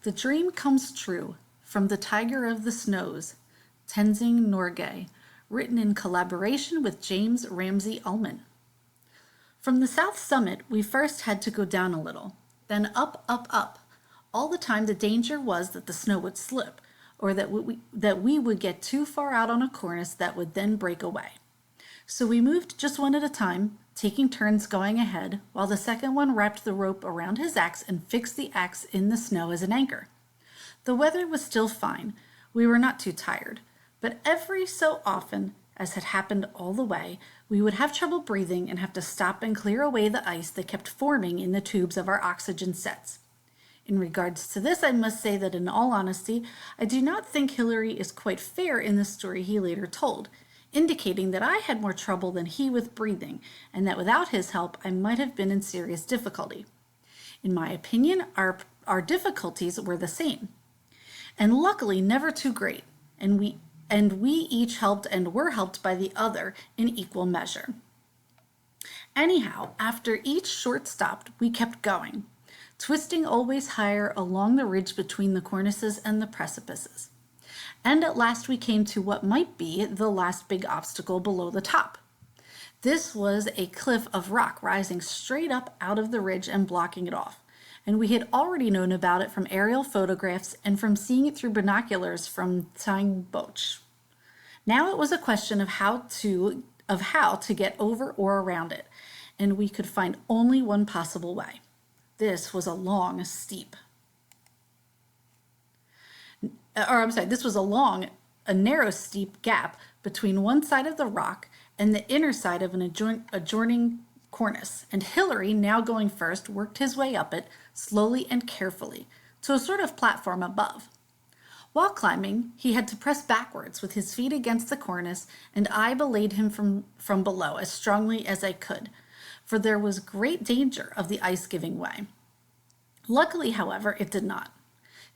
The Dream Comes True from The Tiger of the Snows, Tenzing Norgay, written in collaboration with James Ramsey Ullman. From the south summit, we first had to go down a little, then up, up, up. All the time the danger was that the snow would slip, or that we would get too far out on a cornice that would then break away. So we moved just one at a time, taking turns going ahead, while the second one wrapped the rope around his axe and fixed the axe in the snow as an anchor. The weather was still fine. We were not too tired, but every so often, as had happened all the way, we would have trouble breathing and have to stop and clear away the ice that kept forming in the tubes of our oxygen sets. In regards to this, I must say that in all honesty, I do not think Hillary is quite fair in the story he later told, indicating that I had more trouble than he with breathing, and that without his help I might have been in serious difficulty. In my opinion, our difficulties were the same, and luckily never too great, and we each helped and were helped by the other in equal measure. Anyhow, after each short stop, we kept going, twisting always higher along the ridge between the cornices and the precipices. And at last we came to what might be the last big obstacle below the top. This was a cliff of rock rising straight up out of the ridge and blocking it off, and we had already known about it from aerial photographs and from seeing it through binoculars from Tsangboch. Now it was a question of how to get over or around it, and we could find only one possible way. This was a narrow, steep gap between one side of the rock and the inner side of an adjoining cornice, and Hillary, now going first, worked his way up it, slowly and carefully, to a sort of platform above. While climbing, he had to press backwards with his feet against the cornice, and I belayed him from below as strongly as I could, for there was great danger of the ice giving way. Luckily, however, it did not.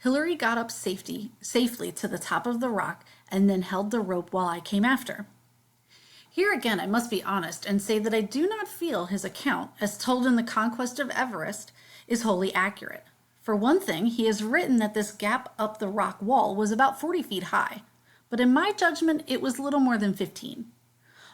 Hillary got up safely to the top of the rock and then held the rope while I came after. Here again, I must be honest and say that I do not feel his account, as told in The Conquest of Everest, is wholly accurate. For one thing, he has written that this gap up the rock wall was about 40 feet high, but in my judgment, it was little more than 15.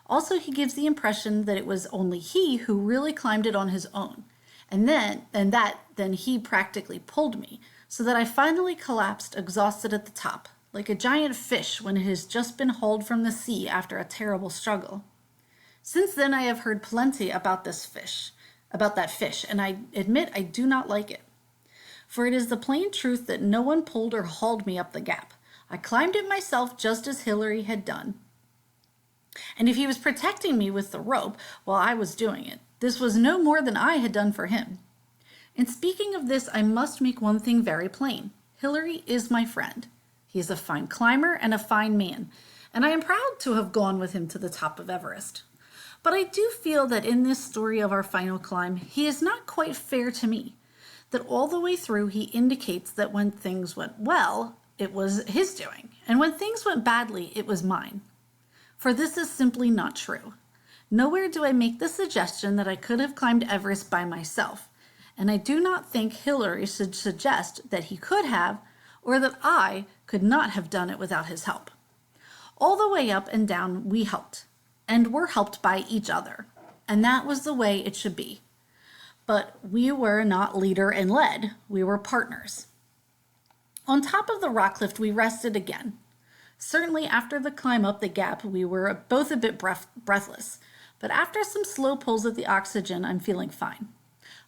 Also, he gives the impression that it was only he who really climbed it on his own, and then he practically pulled me, so that I finally collapsed exhausted at the top, like a giant fish when it has just been hauled from the sea after a terrible struggle. Since then I have heard plenty about that fish, and I admit I do not like it. For it is the plain truth that no one pulled or hauled me up the gap. I climbed it myself just as Hillary had done. And if he was protecting me with the rope while I was doing it, this was no more than I had done for him. In speaking of this, I must make one thing very plain. Hillary is my friend. He is a fine climber and a fine man, and I am proud to have gone with him to the top of Everest. But I do feel that in this story of our final climb, he is not quite fair to me, that all the way through he indicates that when things went well, it was his doing, and when things went badly, it was mine. For this is simply not true. Nowhere do I make the suggestion that I could have climbed Everest by myself, and I do not think Hillary should suggest that he could have, or that I could not have done it without his help. All the way up and down we helped, and were helped by each other, and that was the way it should be. But we were not leader and led, we were partners. On top of the rock cliff we rested again. Certainly after the climb up the gap we were both a bit breathless, but after some slow pulls at the oxygen I'm feeling fine.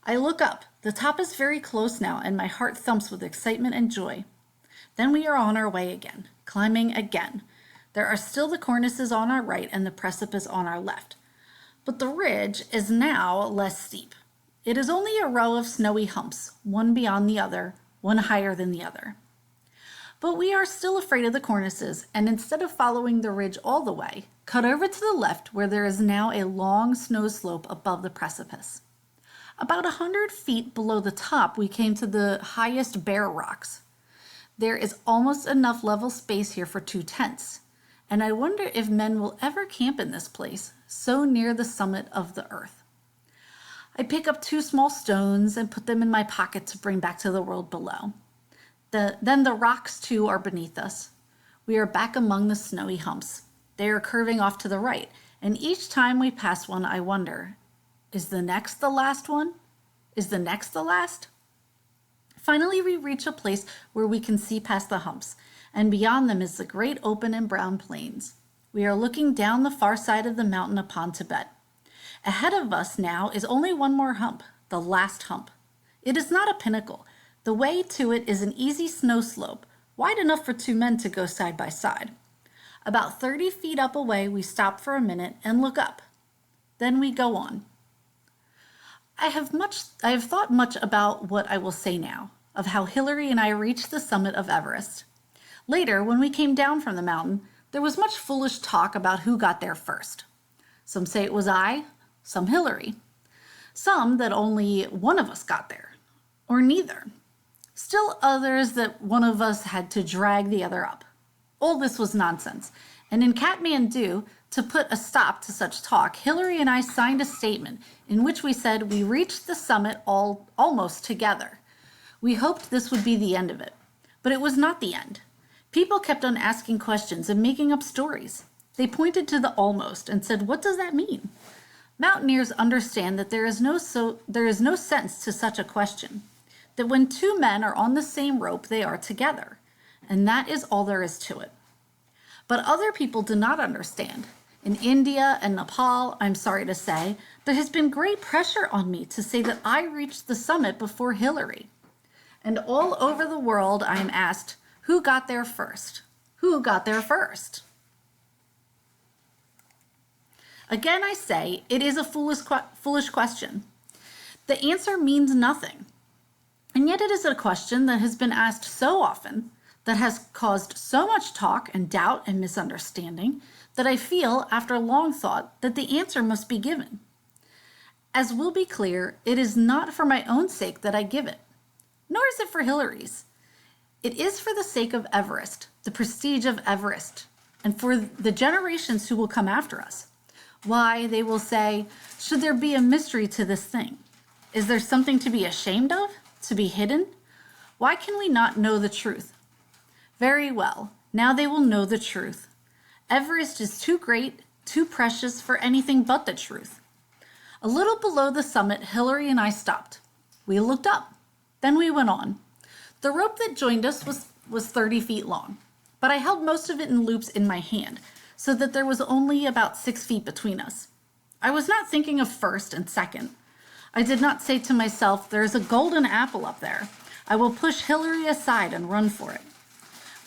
I look up. The top is very close now, and my heart thumps with excitement and joy. Then we are on our way again, climbing again. There are still the cornices on our right and the precipice on our left, but the ridge is now less steep. It is only a row of snowy humps, one beyond the other, one higher than the other. But we are still afraid of the cornices, and instead of following the ridge all the way, cut over to the left where there is now a long snow slope above the precipice. About 100 feet below the top, we came to the highest bare rocks. There is almost enough level space here for 2 tents, and I wonder if men will ever camp in this place, so near the summit of the earth. I pick up 2 small stones and put them in my pocket to bring back to the world below. Then the rocks too are beneath us. We are back among the snowy humps. They are curving off to the right, and each time we pass one, I wonder, is the next the last one? Is the next the last? Finally, we reach a place where we can see past the humps, and beyond them is the great open and brown plains. We are looking down the far side of the mountain upon Tibet. Ahead of us now is only one more hump, the last hump. It is not a pinnacle. The way to it is an easy snow slope, wide enough for 2 men to go side by side. About 30 feet up away, we stop for a minute and look up. Then we go on. I have thought much about what I will say now, of how Hillary and I reached the summit of Everest. Later, when we came down from the mountain, there was much foolish talk about who got there first. Some say it was I, some Hillary. Some that only one of us got there, or neither. Still others that one of us had to drag the other up. All this was nonsense, and in Kathmandu, to put a stop to such talk, Hillary and I signed a statement in which we said we reached the summit almost together. We hoped this would be the end of it, but it was not the end. People kept on asking questions and making up stories. They pointed to the almost and said, "What does that mean?" Mountaineers understand that there is no sense to such a question, that when 2 men are on the same rope, they are together, and that is all there is to it. But other people do not understand. In India and Nepal, I'm sorry to say, there has been great pressure on me to say that I reached the summit before Hillary. And all over the world, I am asked, who got there first? Who got there first? Again, I say, it is a foolish question. The answer means nothing. And yet it is a question that has been asked so often, that has caused so much talk and doubt and misunderstanding, that I feel, after long thought, that the answer must be given. As will be clear, it is not for my own sake that I give it, nor is it for Hillary's. It is for the sake of Everest, the prestige of Everest, and for the generations who will come after us. Why, they will say, should there be a mystery to this thing? Is there something to be ashamed of? To be hidden? Why can we not know the truth? Very well, now they will know the truth. Everest is too great, too precious for anything but the truth. A little below the summit, Hillary and I stopped. We looked up. Then we went on. The rope that joined us was 30 feet long, but I held most of it in loops in my hand, so that there was only about 6 feet between us. I was not thinking of first and second. I did not say to myself, there is a golden apple up there. I will push Hillary aside and run for it.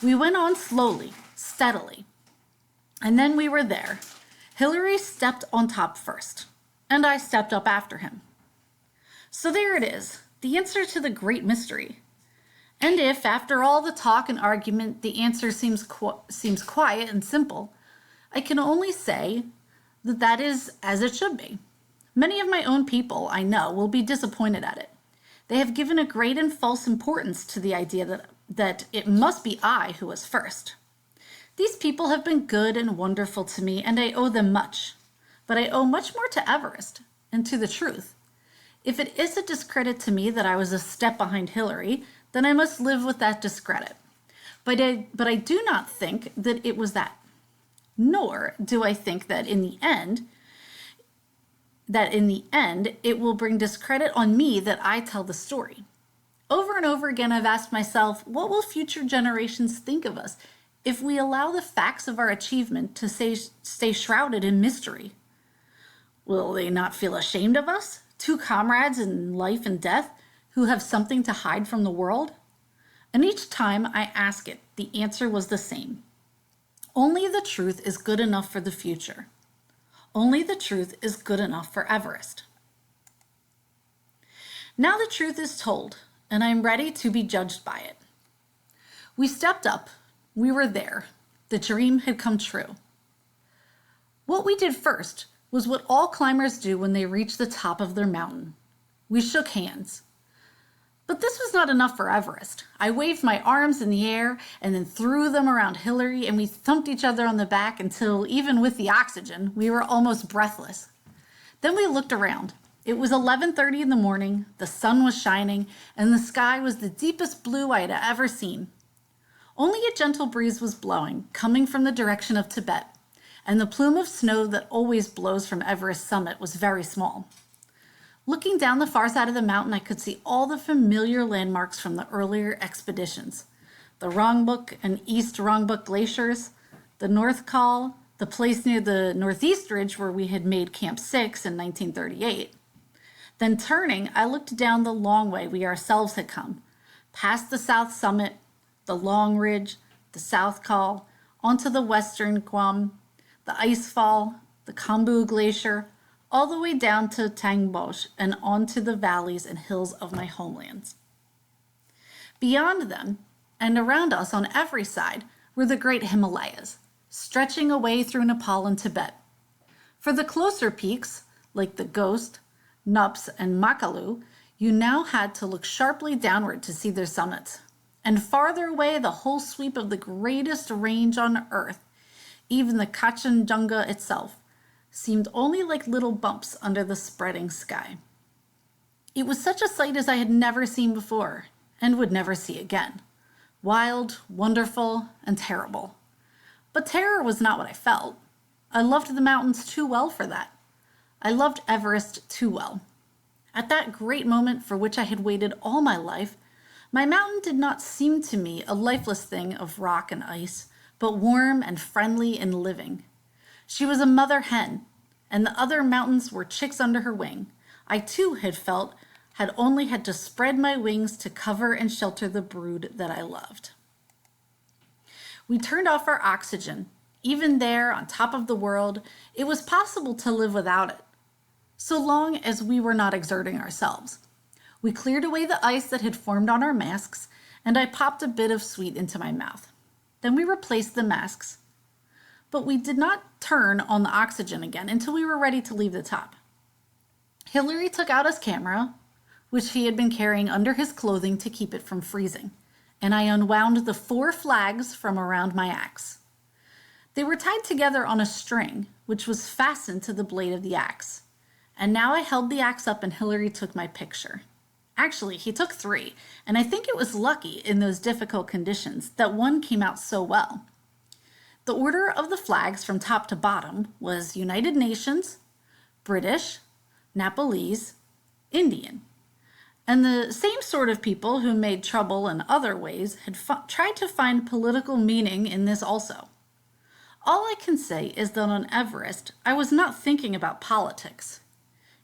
We went on slowly, steadily. And then we were there. Hillary stepped on top first, and I stepped up after him. So there it is, the answer to the great mystery. And if, after all the talk and argument, the answer seems quiet and simple, I can only say that that is as it should be. Many of my own people, I know, will be disappointed at it. They have given a great and false importance to the idea that it must be I who was first. These people have been good and wonderful to me, and I owe them much. But I owe much more to Everest and to the truth. If it is a discredit to me that I was a step behind Hillary, then I must live with that discredit. But I do not think that it was that. Nor do I think that in the end, it will bring discredit on me that I tell the story. Over and over again, I've asked myself, what will future generations think of us if we allow the facts of our achievement to stay shrouded in mystery? Will they not feel ashamed of us, 2 comrades in life and death, who have something to hide from the world? And each time I ask it, the answer was the same. Only the truth is good enough for the future. Only the truth is good enough for Everest. Now the truth is told, and I am ready to be judged by it. We stepped up. We were there. The dream had come true. What we did first was what all climbers do when they reach the top of their mountain. We shook hands. But this was not enough for Everest. I waved my arms in the air and then threw them around Hillary, and we thumped each other on the back until, even with the oxygen, we were almost breathless. Then we looked around. It was 11:30 in the morning, the sun was shining, and the sky was the deepest blue I had ever seen. Only a gentle breeze was blowing, coming from the direction of Tibet, and the plume of snow that always blows from Everest summit was very small. Looking down the far side of the mountain, I could see all the familiar landmarks from the earlier expeditions. The Rongbuk and East Rongbuk glaciers, the North Col, the place near the Northeast Ridge where we had made Camp 6 in 1938. Then turning, I looked down the long way we ourselves had come, past the South Summit, the Long Ridge, the South Col, onto the Western Guam, the Icefall, the Khumbu Glacier, all the way down to Tangbosch and onto the valleys and hills of my homelands. Beyond them, and around us on every side, were the great Himalayas, stretching away through Nepal and Tibet. For the closer peaks, like the Ghost, Nups, and Makalu, you now had to look sharply downward to see their summits. And farther away, the whole sweep of the greatest range on earth, even the Kanchenjunga itself, seemed only like little bumps under the spreading sky. It was such a sight as I had never seen before, and would never see again. Wild, wonderful, and terrible. But terror was not what I felt. I loved the mountains too well for that. I loved Everest too well. At that great moment for which I had waited all my life, my mountain did not seem to me a lifeless thing of rock and ice, but warm and friendly and living. She was a mother hen, and the other mountains were chicks under her wing. I too had only had to spread my wings to cover and shelter the brood that I loved. We turned off our oxygen. Even there, on top of the world, it was possible to live without it, so long as we were not exerting ourselves. We cleared away the ice that had formed on our masks, and I popped a bit of sweet into my mouth. Then we replaced the masks, but we did not turn on the oxygen again until we were ready to leave the top. Hillary took out his camera, which he had been carrying under his clothing to keep it from freezing, and I unwound the 4 flags from around my axe. They were tied together on a string, which was fastened to the blade of the axe. And now I held the axe up and Hillary took my picture. Actually, he took 3, and I think it was lucky in those difficult conditions that one came out so well. The order of the flags from top to bottom was United Nations, British, Nepalese, Indian. And the same sort of people who made trouble in other ways had tried to find political meaning in this also. All I can say is that on Everest, I was not thinking about politics.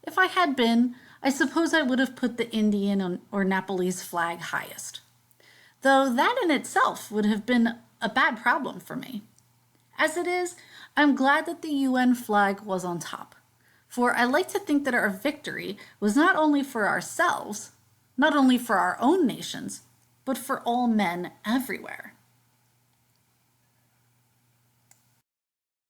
If I had been, I suppose I would have put the Indian or Nepalese flag highest, though that in itself would have been a bad problem for me. As it is, I'm glad that the UN flag was on top, for I like to think that our victory was not only for ourselves, not only for our own nations, but for all men everywhere.